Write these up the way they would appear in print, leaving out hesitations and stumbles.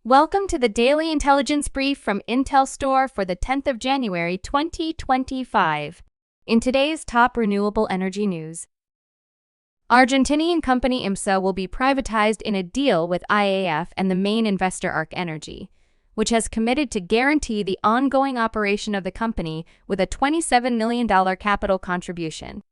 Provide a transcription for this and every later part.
Welcome to the Daily Intelligence Brief from IntelStor for the 10th of January 2025. In today's top renewable energy news, Argentinian company IMPSA will be privatized in a deal with IAF and the main investor Arc Energy, which has committed to guarantee the ongoing operation of the company with a $27 million capital contribution.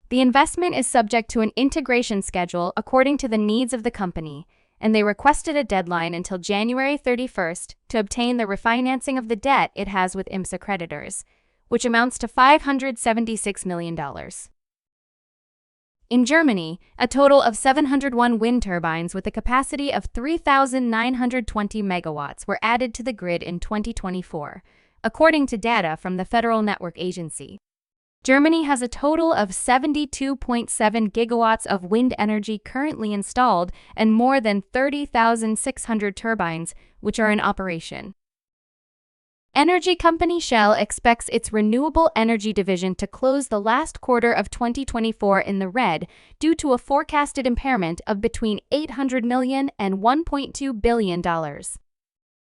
The investment is subject to an integration schedule according to the needs of the company, and they requested a deadline until January 31st to obtain the refinancing of the debt it has with IMPSA creditors, which amounts to $576 million. In Germany, a total of 701 wind turbines with a capacity of 3,920 megawatts were added to the grid in 2024, according to data from the Federal Network Agency. Germany has a total of 72.7 gigawatts of wind energy currently installed and more than 30,600 turbines, which are in operation. Energy company Shell expects its renewable energy division to close the last quarter of 2024 in the red due to a forecasted impairment of between $800 million and $1.2 billion.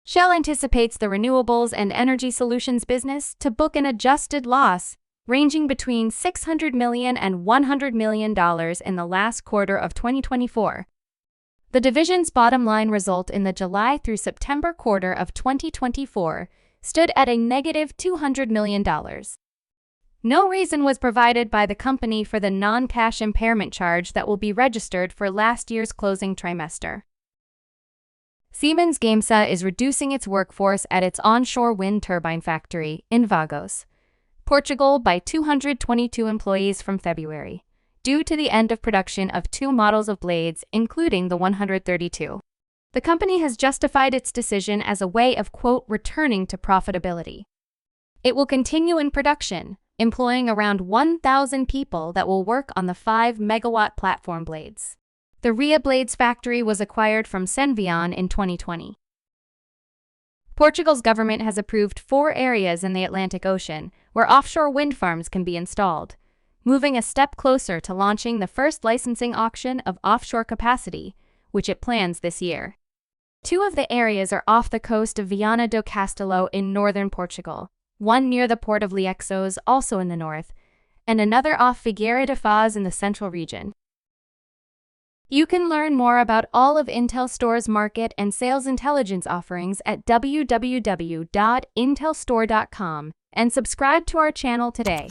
Shell anticipates the renewables and energy solutions business to book an adjusted loss ranging between $600 million and $100 million in the last quarter of 2024. The division's bottom line result in the July through September quarter of 2024 stood at a negative $200 million. No reason was provided by the company for the non-cash impairment charge that will be registered for last year's closing trimester. Siemens Gamesa is reducing its workforce at its onshore wind turbine factory in Vagos, Portugal by 222 employees from February, due to the end of production of two models of blades, including the 132. The company has justified its decision as a way of, quote, returning to profitability. It will continue in production, employing around 1,000 people that will work on the 5-megawatt platform blades. The RIA Blades factory was acquired from Senvion in 2020. Portugal's government has approved 4 areas in the Atlantic Ocean where offshore wind farms can be installed, moving a step closer to launching the first licensing auction of offshore capacity, which it plans this year. 2 of the areas are off the coast of Viana do Castelo in northern Portugal, one near the port of Liexos, also in the north, and another off Figueira da Foz in the central region. You can learn more about all of IntelStor's market and sales intelligence offerings at www.intelstor.com and subscribe to our channel today.